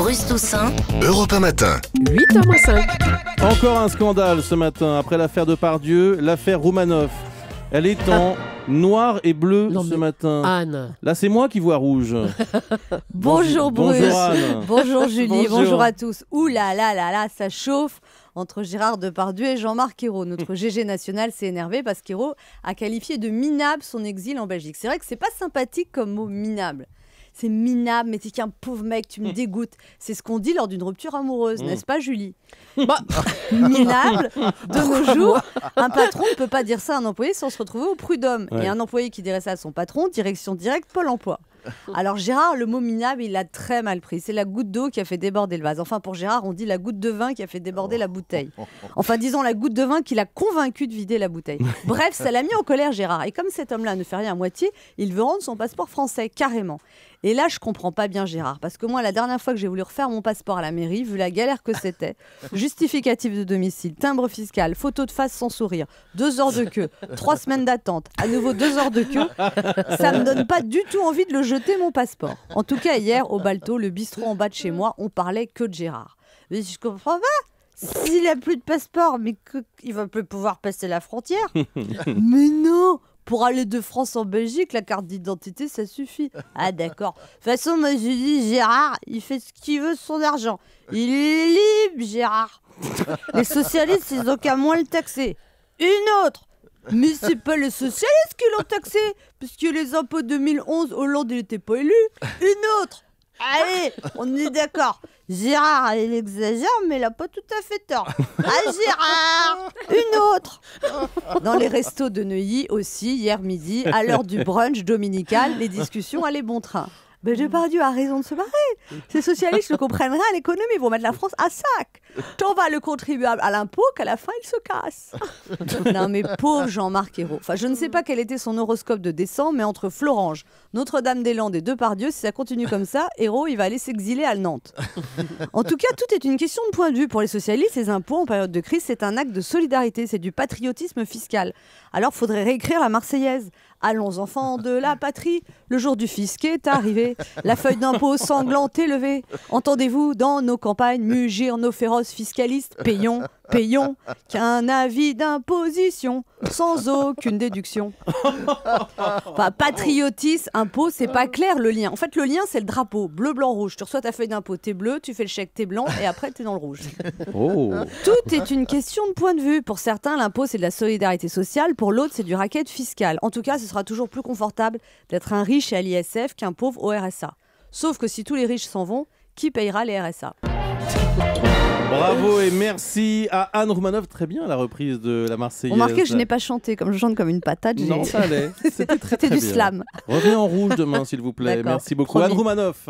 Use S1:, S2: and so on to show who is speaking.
S1: Bruce Toussaint.
S2: Europe 1 matin.
S3: 8h05.
S4: Encore un scandale ce matin, après l'affaire Depardieu, l'affaire Roumanoff. Elle est en noir et bleu ce matin.
S3: Anne.
S4: Là, c'est moi qui vois rouge.
S5: Bonjour Bruce.
S4: Bonjour Anne.
S5: Bonjour Julie,
S4: Bonjour.
S5: bonjour à tous. Ouh là là là là, ça chauffe entre Gérard Depardieu et Jean-Marc Ayrault. Notre GG national s'est énervé parce qu'Ayrault a qualifié de minable son exil en Belgique. C'est vrai que c'est pas sympathique comme mot minable. C'est minable, mais t'es qu'un pauvre mec, tu me dégoûtes. C'est ce qu'on dit lors d'une rupture amoureuse, n'est-ce pas Julie? Minable, de nos jours, un patron ne peut pas dire ça à un employé sans se retrouver au prud'homme.
S4: Ouais.
S5: Et un employé qui dirait ça à son patron, direction directe Pôle emploi. Alors Gérard, le mot minable, il l'a très mal pris. C'est la goutte d'eau qui a fait déborder le vase. Enfin, pour Gérard, on dit la goutte de vin qui a fait déborder la bouteille. Enfin, disons la goutte de vin qui l'a convaincu de vider la bouteille. Bref, ça l'a mis en colère Gérard. Et comme cet homme-là ne fait rien à moitié, il veut rendre son passeport français, carrément. Et là, je comprends pas bien Gérard. Parce que moi, la dernière fois que j'ai voulu refaire mon passeport à la mairie, vu la galère que c'était, justificatif de domicile, timbre fiscal, photo de face sans sourire, 2 heures de queue, 3 semaines d'attente, à nouveau 2 heures de queue, ça me donne pas du tout envie de le jeter mon passeport. En tout cas, hier, au Balto, le bistrot en bas de chez moi, on parlait que de Gérard. Mais je comprends pas. S'il a plus de passeport, mais il va plus pouvoir passer la frontière. Mais non. Pour aller de France en Belgique, la carte d'identité, ça suffit. Ah d'accord. De toute façon, moi je dis, Gérard, il fait ce qu'il veut de son argent. Il est libre, Gérard. Les socialistes, ils ont qu'à moins le taxer. Une autre. Mais c'est pas les socialistes qui l'ont taxé, puisque les impôts 2011, Hollande, il n'était pas élu. Une autre. Allez, on est d'accord. Gérard, il exagère, mais il a pas tout à fait tort. Ah Gérard, une autre. Dans les restos de Neuilly aussi, hier midi, à l'heure du brunch dominical, les discussions allaient bon train. Mais Depardieu a raison de se barrer. Ces socialistes ne comprennent rien à l'économie, ils vont mettre la France à sac. Tant va le contribuable à l'impôt qu'à la fin, il se casse. Non mais pauvre Jean-Marc Ayrault. Enfin, je ne sais pas quel était son horoscope de décembre, mais entre Florange, Notre-Dame-des-Landes et Depardieu, si ça continue comme ça, Ayrault, il va aller s'exiler à Nantes. En tout cas, tout est une question de point de vue. Pour les socialistes, les impôts en période de crise, c'est un acte de solidarité, c'est du patriotisme fiscal. Alors, faudrait réécrire la Marseillaise. Allons enfants de la patrie, le jour du fisc est arrivé, la feuille d'impôt sanglante est levée. Entendez-vous dans nos campagnes mugir nos féroces fiscalistes? Payons, payons, qu'un avis d'imposition, sans aucune déduction. Enfin, patriotisme, impôt, c'est pas clair le lien. En fait, le lien, c'est le drapeau, bleu, blanc, rouge. Tu reçois ta feuille d'impôt, t'es bleu, tu fais le chèque, t'es blanc, et après, t'es dans le rouge.
S4: Oh.
S5: Tout est une question de point de vue. Pour certains, l'impôt, c'est de la solidarité sociale. Pour l'autre, c'est du racket fiscal. En tout cas, ce sera toujours plus confortable d'être un riche à l'ISF qu'un pauvre au RSA. Sauf que si tous les riches s'en vont, qui payera les RSA?
S4: Bravo et merci à Anne Roumanoff. Très bien la reprise de la Marseillaise.
S5: Remarquez que je n'ai pas chanté, comme je chante comme une patate.
S4: Non, ça allait. C'était très,
S5: C'était
S4: très
S5: du
S4: bien.
S5: slam.
S4: Revenez en rouge demain, s'il vous plaît.
S5: D'accord,
S4: Merci beaucoup.
S5: promis.
S4: Anne Roumanoff.